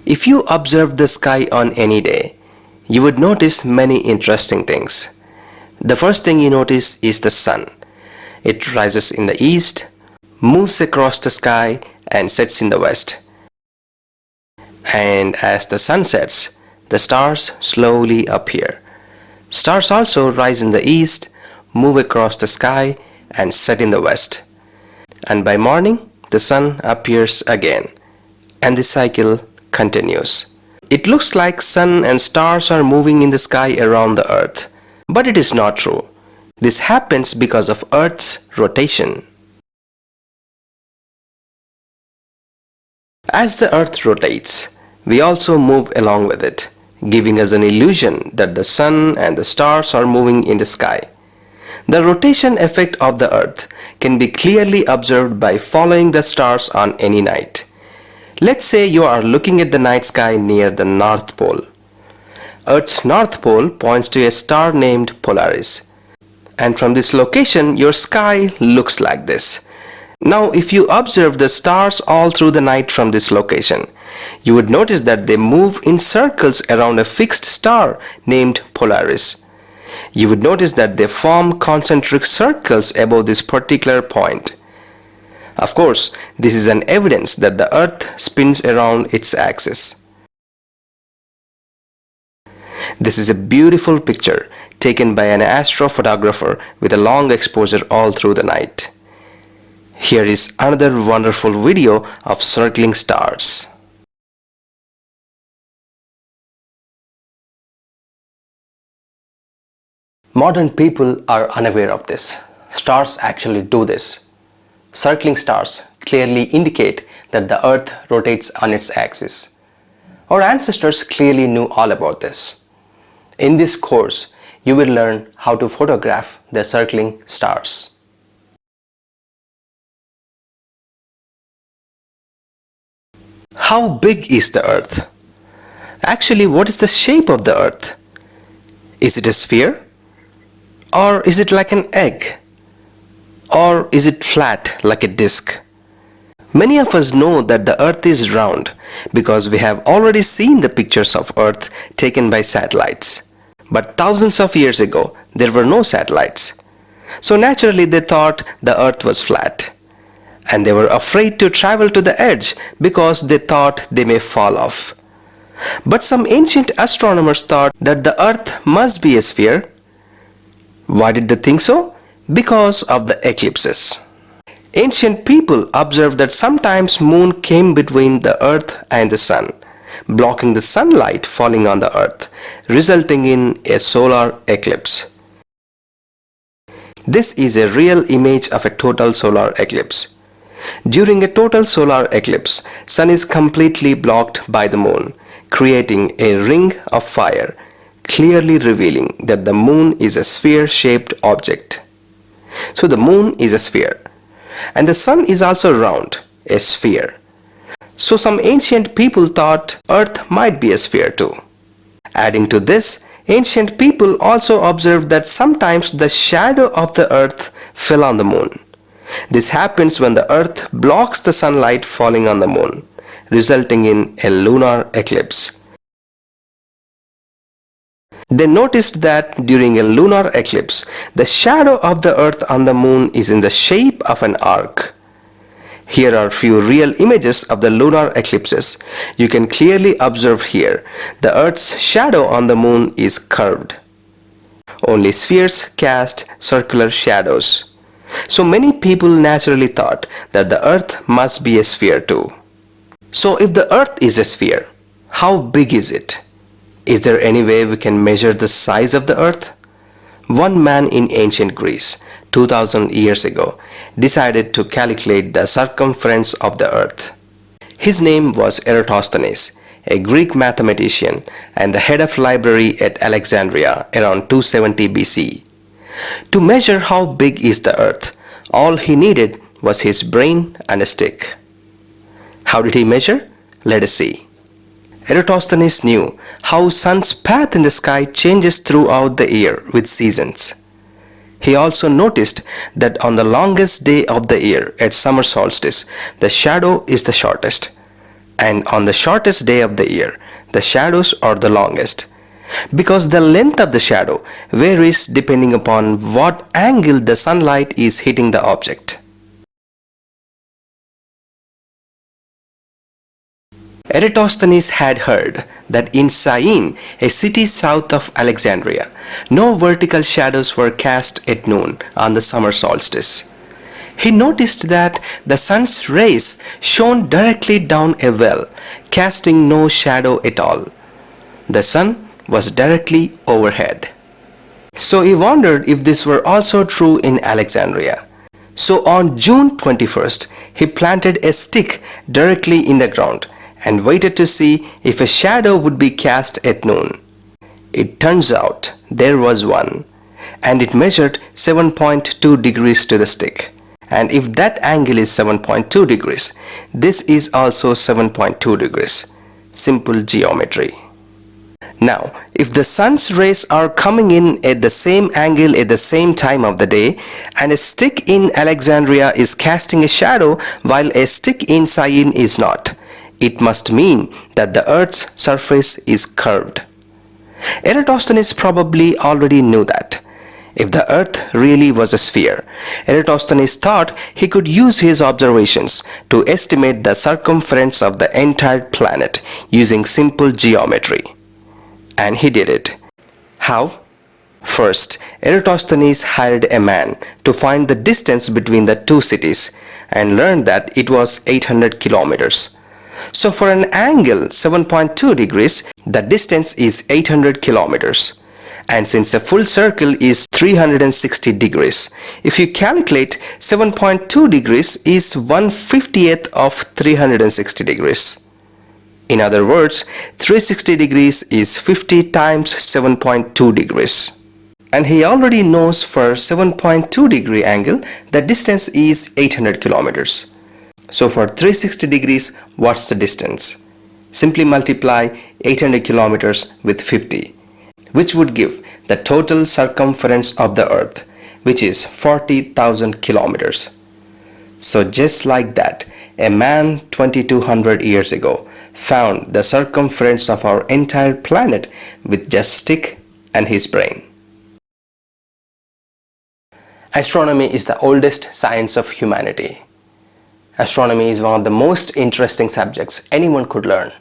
If you observe the sky on any day, you would notice many interesting things. The first thing you notice is the sun. It rises in the east, moves across the sky and sets in the west. And as the sun sets, the stars slowly appear. Stars also rise in the east, move across the sky and set in the west. And by morning, the sun appears again, and the cycle continues. It looks like sun and stars are moving in the sky around the earth, but it is not true. This happens because of Earth's rotation. As the earth rotates, we also move along with it, giving us an illusion that the sun and the stars are moving in the sky. The rotation effect of the earth can be clearly observed by following the stars on any night. Let's say you are looking at the night sky near the North Pole. Earth's North Pole points to a star named Polaris. And from this location, your sky looks like this. Now, if you observe the stars all through the night from this location, you would notice that they move in circles around a fixed star named Polaris. You would notice that they form concentric circles above this particular point. Of course, this is an evidence that the Earth spins around its axis. This is a beautiful picture taken by an astrophotographer with a long exposure all through the night. Here is another wonderful video of circling stars. Modern people are unaware of this. Stars actually do this. Circling stars clearly indicate that the Earth rotates on its axis. Our ancestors clearly knew all about this. In this course, you will learn how to photograph the circling stars. How big is the Earth? Actually, what is the shape of the Earth? Is it a sphere? Or is it like an egg? Or is it flat like a disc? Many of us know that the Earth is round because we have already seen the pictures of Earth taken by satellites. But thousands of years ago, there were no satellites. So naturally they thought the Earth was flat. And they were afraid to travel to the edge because they thought they may fall off. But some ancient astronomers thought that the Earth must be a sphere. Why did they think so? Because of the eclipses. Ancient people observed that sometimes moon came between the Earth and the sun, blocking the sunlight falling on the Earth, resulting in a solar eclipse. This is a real image of a total solar eclipse. During a total solar eclipse, sun is completely blocked by the moon, creating a ring of fire, clearly revealing that the moon is a sphere-shaped object. So the moon is a sphere, and the sun is also round, a sphere. So some ancient people thought Earth might be a sphere too. Adding to this, ancient people also observed that sometimes the shadow of the Earth fell on the moon. This happens when the Earth blocks the sunlight falling on the moon, resulting in a lunar eclipse. They noticed that during a lunar eclipse, the shadow of the Earth on the moon is in the shape of an arc. Here are few real images of the lunar eclipses. You can clearly observe here the Earth's shadow on the moon is curved. Only spheres cast circular shadows. So many people naturally thought that the Earth must be a sphere too. So if the Earth is a sphere, how big is it? Is there any way we can measure the size of the Earth? One man in ancient Greece, 2000 years ago, decided to calculate the circumference of the Earth. His name was Eratosthenes, a Greek mathematician and the head of library at Alexandria around 270 BC. To measure how big is the Earth, all he needed was his brain and a stick. How did he measure? Let us see. Eratosthenes knew how sun's path in the sky changes throughout the year with seasons. He also noticed that on the longest day of the year at summer solstice, the shadow is the shortest, And on the shortest day of the year, the shadows are the longest, because the length of the shadow varies depending upon what angle the sunlight is hitting the object. Eratosthenes had heard that in Syene, a city south of Alexandria, no vertical shadows were cast at noon on the summer solstice. He noticed that the sun's rays shone directly down a well, casting no shadow at all. The sun was directly overhead. So he wondered if this were also true in Alexandria. So on June 21st, he planted a stick directly in the ground and waited to see if a shadow would be cast at noon. It turns out there was one, and it measured 7.2 degrees to the stick. And if that angle is 7.2 degrees, this is also 7.2 degrees. Simple geometry. Now, if the sun's rays are coming in at the same angle at the same time of the day, and a stick in Alexandria is casting a shadow while a stick in Syene is not, it must mean that the Earth's surface is curved. Eratosthenes probably already knew that. If the Earth really was a sphere, Eratosthenes thought he could use his observations to estimate the circumference of the entire planet using simple geometry. And he did it. How? First, Eratosthenes hired a man to find the distance between the two cities and learned that it was 800 kilometers. So for an angle 7.2 degrees, the distance is 800 kilometers. And since a full circle is 360 degrees, if you calculate 7.2 degrees is 1/50th of 360 degrees. In other words, 360 degrees is 50 times 7.2 degrees. And he already knows for 7.2 degree angle, the distance is 800 kilometers. So for 360 degrees, what's the distance? Simply multiply 800 kilometers with 50, which would give the total circumference of the Earth, which is 40,000 kilometers. So just like that, a man 2200 years ago found the circumference of our entire planet with just stick and his brain. Astronomy is the oldest science of humanity. Astronomy is one of the most interesting subjects anyone could learn.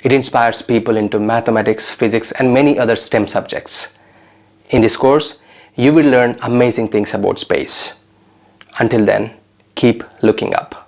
It inspires people into mathematics, physics, and many other STEM subjects. In this course, you will learn amazing things about space. Until then, keep looking up.